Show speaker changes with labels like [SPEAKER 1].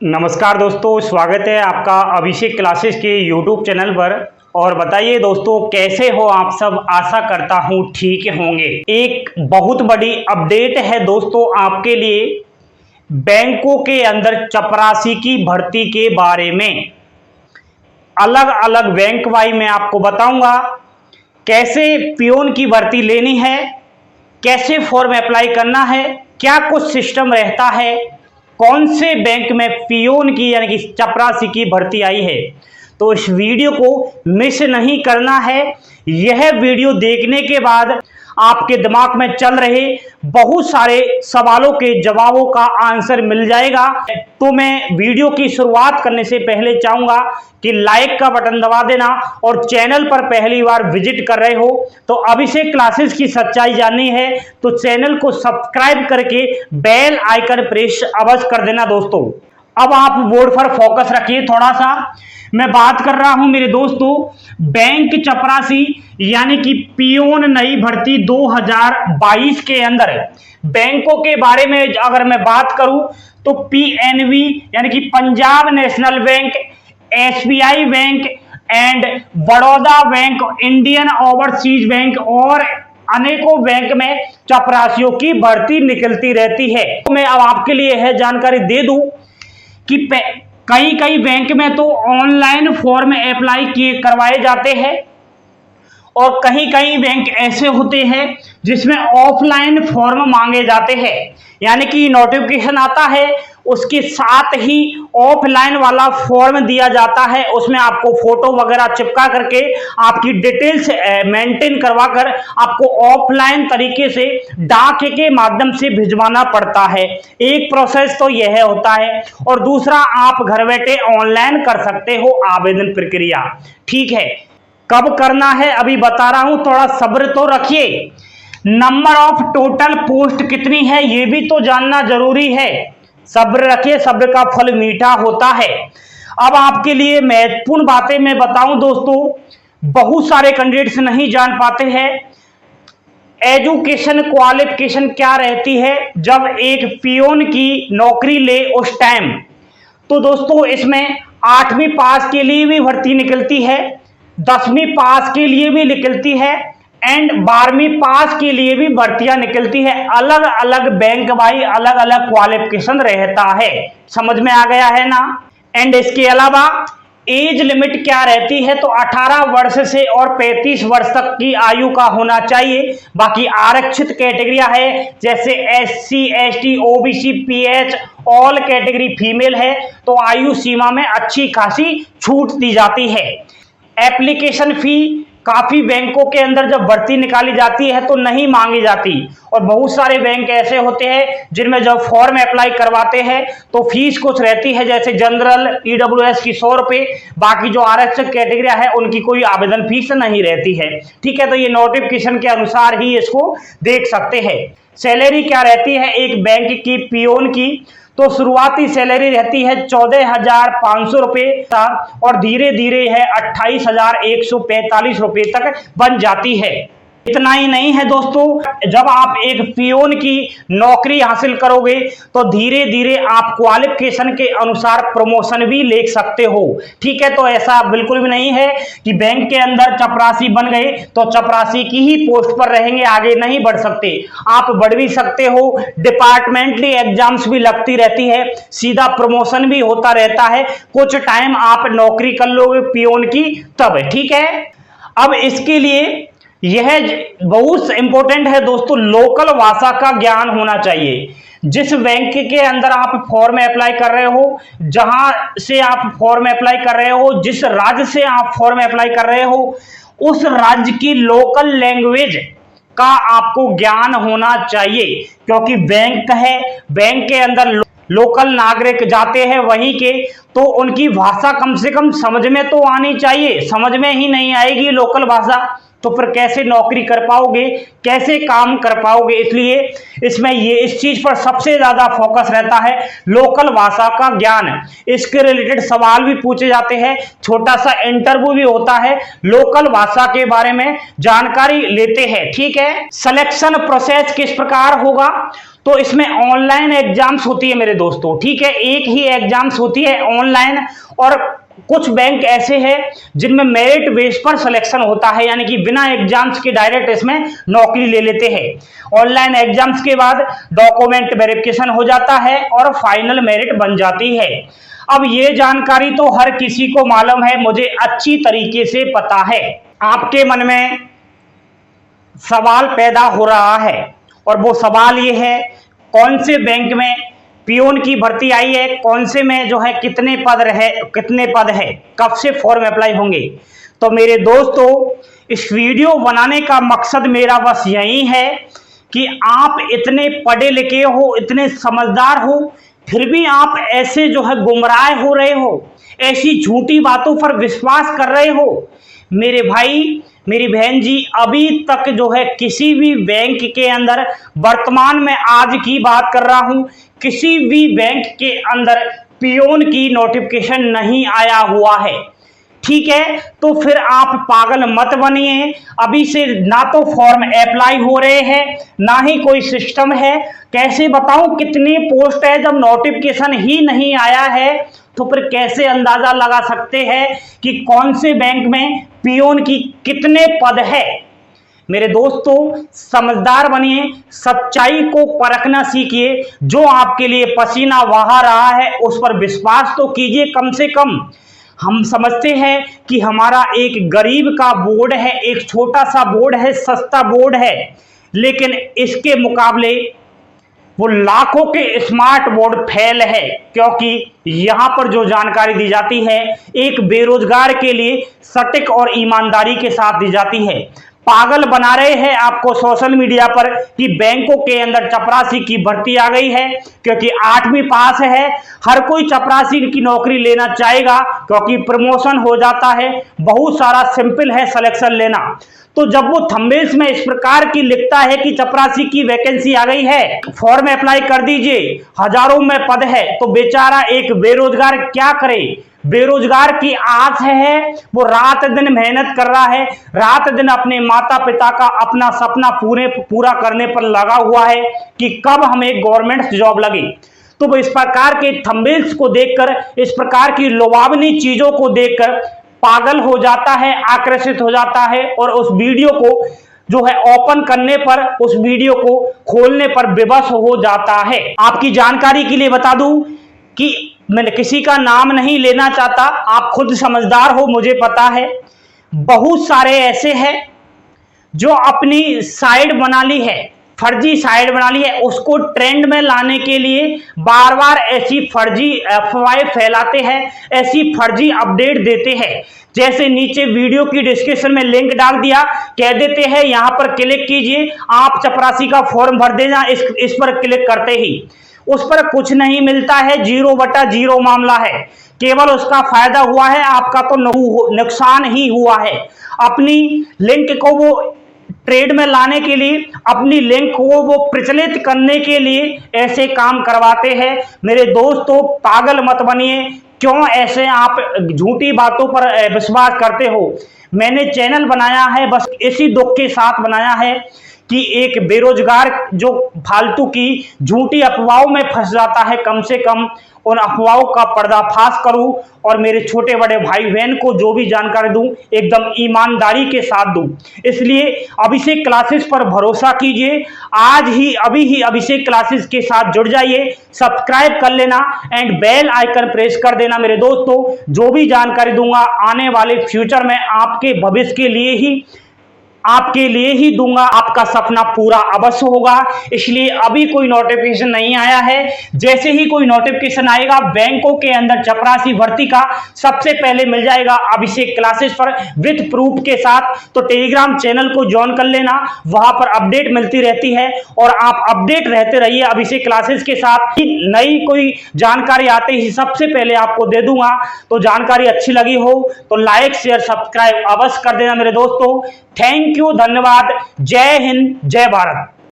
[SPEAKER 1] नमस्कार दोस्तों, स्वागत है आपका अभिषेक क्लासेस के यूट्यूब चैनल पर। और बताइए दोस्तों, कैसे हो आप सब। आशा करता हूँ ठीक होंगे। एक बहुत बड़ी अपडेट है दोस्तों आपके लिए, बैंकों के अंदर चपरासी की भर्ती के बारे में। अलग अलग बैंक वाई मैं आपको बताऊंगा कैसे पियोन की भर्ती लेनी है, कैसे फॉर्म अप्लाई करना है, क्या कुछ सिस्टम रहता है, कौन से बैंक में पियोन की यानी कि चपरासी की भर्ती आई है। तो इस वीडियो को मिस नहीं करना है। यह वीडियो देखने के बाद आपके दिमाग में चल रहे बहुत सारे सवालों के जवाबों का आंसर मिल जाएगा। तो मैं वीडियो की शुरुआत करने से पहले चाहूंगा कि लाइक का बटन दबा देना, और चैनल पर पहली बार विजिट कर रहे हो तो अभिषेक क्लासेस की सच्चाई जाननी है तो चैनल को सब्सक्राइब करके बेल आइकन प्रेस अवश्य कर देना दोस्तों। अब आप बोर्ड पर फोकस रखिए थोड़ा सा। मैं बात कर रहा हूं मेरे दोस्तों बैंक चपरासी यानी कि पियोन नई भर्ती 2022 के अंदर बैंकों के बारे में अगर मैं बात करूं तो पीएनबी यानी कि Punjab national bank, SBI bank and Baroda bank, Indian overseas bank और अनेकों बैंक में चपरासियों की भर्ती निकलती रहती है। तो मैं अब आपके लिए यह जानकारी दे दूं कि कई बैंक में तो ऑनलाइन फॉर्म अप्लाई करवाए जाते हैं, और कई बैंक ऐसे होते हैं जिसमें ऑफलाइन फॉर्म मांगे जाते हैं। यानी कि नोटिफिकेशन आता है, उसके साथ ही ऑफलाइन वाला फॉर्म दिया जाता है। उसमें आपको फोटो वगैरह चिपका करके आपकी डिटेल्स मेंटेन करवा कर आपको ऑफलाइन तरीके से डाक के माध्यम से भिजवाना पड़ता है। एक प्रोसेस तो यह होता है, और दूसरा आप घर बैठे ऑनलाइन कर सकते हो आवेदन प्रक्रिया। ठीक है, कब करना है अभी बता रहा हूं, थोड़ा सब्र तो रखिए। नंबर ऑफ टोटल पोस्ट कितनी है ये भी तो जानना जरूरी है। सब्र रखिए, सब्र का फल मीठा होता है। अब आपके लिए महत्वपूर्ण बातें मैं बताऊं दोस्तों, बहुत सारे कैंडिडेट्स नहीं जान पाते हैं एजुकेशन क्वालिफिकेशन क्या रहती है जब एक पियोन की नौकरी ले उस टाइम। तो दोस्तों इसमें 8वीं पास के लिए भी भर्ती निकलती है, 10वीं पास के लिए भी निकलती है एंड 12वीं पास के लिए भी भर्तियां निकलती है। अलग अलग बैंक भाई अलग अलग क्वालिफिकेशन रहता है। समझ में आ गया है ना। एंड इसके अलावा एज लिमिट क्या रहती है, तो 18 वर्ष से और 35 वर्ष तक की आयु का होना चाहिए। बाकी आरक्षित कैटेगरिया है जैसे SC, ST, OBC, pH, all category female है तो आयु सीमा में अच्छी खासी छूट दी जाती है। एप्लीकेशन फी काफी बैंकों के अंदर जब भर्ती निकाली जाती है तो नहीं मांगी जाती, और बहुत सारे बैंक ऐसे होते हैं जिनमें जब फॉर्म अप्लाई करवाते हैं तो फीस कुछ रहती है, जैसे जनरल ईडब्ल्यूएस की 100 रुपए, बाकी जो आरक्षित कैटेगरी है उनकी कोई आवेदन फीस नहीं रहती है। ठीक है, तो ये नोटिफिकेशन के अनुसार ही इसको देख सकते हैं। सैलरी क्या रहती है एक बैंक की पियोन की, तो शुरुआती सैलरी रहती है 14,500 रुपये और धीरे धीरे है 28,145 रुपये तक बन जाती है। इतना ही नहीं है दोस्तों, जब आप एक पियोन की नौकरी हासिल करोगे तो धीरे धीरे आप क्वालिफिकेशन के अनुसार प्रमोशन भी ले सकते हो। ठीक है, तो ऐसा बिल्कुल भी नहीं है कि बैंक के अंदर चपरासी बन गए तो चपरासी की ही पोस्ट पर रहेंगे, आगे नहीं बढ़ सकते। आप बढ़ भी सकते हो, डिपार्टमेंटली एग्जाम्स भी लगती रहती है, सीधा प्रमोशन भी होता रहता है। कुछ टाइम आप नौकरी कर लोगे पियोन की तब। ठीक है, अब इसके लिए यह बहुत इंपॉर्टेंट है दोस्तों, लोकल भाषा का ज्ञान होना चाहिए। जिस बैंक के अंदर आप फॉर्म अप्लाई कर रहे हो, जहां से आप फॉर्म अप्लाई कर रहे हो, जिस राज्य से आप फॉर्म अप्लाई कर रहे हो, उस राज्य की लोकल लैंग्वेज का आपको ज्ञान होना चाहिए। क्योंकि बैंक है, बैंक के अंदर लोकल नागरिक जाते हैं वहीं के, तो उनकी भाषा कम से कम समझ में तो आनी चाहिए। समझ में ही नहीं आएगी लोकल भाषा तो फिर कैसे नौकरी कर पाओगे, कैसे काम कर पाओगे। इसलिए इसमें ये इस चीज पर सबसे ज्यादा फोकस रहता है, लोकल भाषा का ज्ञान। इसके रिलेटेड सवाल भी पूछे जाते हैं, छोटा सा इंटरव्यू भी होता है, लोकल भाषा के बारे में जानकारी लेते हैं। ठीक है, सिलेक्शन प्रोसेस किस प्रकार होगा, तो इसमें ऑनलाइन एग्जाम्स होती है मेरे दोस्तों, ठीक है, एक ही एग्जाम्स होती है ऑनलाइन। और कुछ बैंक ऐसे हैं जिनमें मेरिट बेस पर सिलेक्शन होता है, यानी कि बिना एग्जाम्स के डायरेक्ट इसमें नौकरी ले लेते हैं। ऑनलाइन एग्जाम्स के बाद डॉक्यूमेंट वेरिफिकेशन हो जाता है और फाइनल मेरिट बन जाती है। अब ये जानकारी तो हर किसी को मालूम है, मुझे अच्छी तरीके से पता है। आपके मन में सवाल पैदा हो रहा है और वो सवाल ये है, कौन से बैंक में पियोन की भर्ती आई है, कौन से में जो है कितने पद है, कब से फॉर्म अप्लाई होंगे। तो मेरे दोस्तों, इस वीडियो बनाने का मकसद मेरा बस यही है कि आप इतने पढ़े लिखे हो, इतने समझदार हो, फिर भी आप ऐसे जो है गुमराह हो रहे हो, ऐसी झूठी बातों पर विश्वास कर रहे हो। मेरे भाई, मेरी बहन जी, अभी तक जो है किसी भी बैंक के अंदर, वर्तमान में आज की बात कर रहा हूं, किसी भी बैंक के अंदर पियोन की नोटिफिकेशन नहीं आया हुआ है, ठीक है। तो फिर आप पागल मत बनिए। अभी से ना तो फॉर्म अप्लाई हो रहे हैं, ना ही कोई सिस्टम है। कैसे बताऊं कितनी पोस्ट है, जब नोटिफिकेशन ही नहीं आया है तो फिर कैसे अंदाजा लगा सकते हैं कि कौन से बैंक में पियोन की कितने पद है। मेरे दोस्तों, समझदार बनिए, सच्चाई को परखना सीखिए। जो आपके लिए पसीना बहा रहा है उस पर विश्वास तो कीजिए कम से कम। हम समझते हैं कि हमारा एक गरीब का बोर्ड है, एक छोटा सा बोर्ड है, सस्ता बोर्ड है, लेकिन इसके मुकाबले वो लाखों के स्मार्ट बोर्ड फेल है, क्योंकि यहां पर जो जानकारी दी जाती है एक बेरोजगार के लिए सटीक और ईमानदारी के साथ दी जाती है। पागल बना रहे हैं आपको सोशल मीडिया पर कि बैंकों के अंदर चपरासी की भर्ती आ गई है, क्योंकि 8वीं पास है। हर कोई चपरासी की नौकरी लेना चाहेगा क्योंकि प्रमोशन हो जाता है, बहुत सारा सिंपल है सिलेक्शन लेना। तो जब वो थंबनेल्स में इस प्रकार की लिखता है कि चपरासी की वैकेंसी आ गई है, फॉर्म अप्लाई कर दीजिए, हजारों में पद है, तो बेचारा एक बेरोजगार क्या करे। बेरोजगार की आस है, वो रात दिन मेहनत कर रहा है, रात दिन अपने माता पिता का अपना सपना पूरा करने पर लगा हुआ है कि कब हमें गवर्नमेंट जॉब लगे। तो वो इस प्रकार के थंबनेल्स को देखकर, इस प्रकार की लुभावनी चीजों को देखकर पागल हो जाता है, आकर्षित हो जाता है, और उस वीडियो को जो है ओपन करने पर, उस वीडियो को खोलने पर विवश हो जाता है। आपकी जानकारी के लिए बता दूं कि मैं किसी का नाम नहीं लेना चाहता, आप खुद समझदार हो, मुझे पता है। बहुत सारे ऐसे हैं जो अपनी साइड बना ली है, फर्जी साइड बना ली है, उसको ट्रेंड में लाने के लिए बार बार ऐसी फर्जी अफवाहें फैलाते हैं, ऐसी फर्जी अपडेट देते हैं। जैसे नीचे वीडियो की डिस्क्रिप्शन में लिंक डाल दिया, कह देते हैं यहां पर क्लिक कीजिए, आप चपरासी का फॉर्म भर देना, इस पर क्लिक करते ही उस पर कुछ नहीं मिलता है, 0/0 मामला है। केवल उसका फायदा हुआ है, आपका तो नुकसान ही हुआ है। अपनी लिंक को वो ट्रेड में लाने के लिए, अपनी लिंक को वो प्रचलित करने के लिए ऐसे काम करवाते हैं। मेरे दोस्तों, पागल मत बनिए। क्यों ऐसे आप झूठी बातों पर विश्वास करते हो। मैंने चैनल बनाया है बस इसी दुख के साथ बनाया है कि एक बेरोजगार जो फालतू की झूठी अफवाहों में फंस जाता है, कम से कम उन अफवाहों का पर्दाफाश करूं और मेरे छोटे बड़े भाई बहन को जो भी जानकारी दूं एकदम ईमानदारी के साथ दूं। इसलिए अभिषेक क्लासेस पर भरोसा कीजिए, आज ही अभी ही अभिषेक क्लासेस के साथ जुड़ जाइए, सब्सक्राइब कर लेना एंड बेल आइकन प्रेस कर देना। मेरे दोस्तों, जो भी जानकारी दूंगा आने वाले फ्यूचर में आपके भविष्य के लिए ही दूंगा, आपका सपना पूरा अवश्य होगा। इसलिए अभी कोई नोटिफिकेशन नहीं आया है, जैसे ही कोई नोटिफिकेशन आएगा बैंकों के अंदर चपरासी भर्ती का सबसे पहले मिल जाएगा अभिषेक क्लासेस पर विद प्रूफ के साथ। तो टेलीग्राम चैनल को ज्वाइन कर लेना, वहां पर अपडेट मिलती रहती है और आप अपडेट रहते रहिए अभिषेक क्लासेस के साथ। नई कोई जानकारी आते ही सबसे पहले आपको दे दूंगा। तो जानकारी अच्छी लगी हो तो लाइक शेयर सब्सक्राइब अवश्य कर देना मेरे दोस्तों। थैंक यू, धन्यवाद। जय हिंद, जय भारत।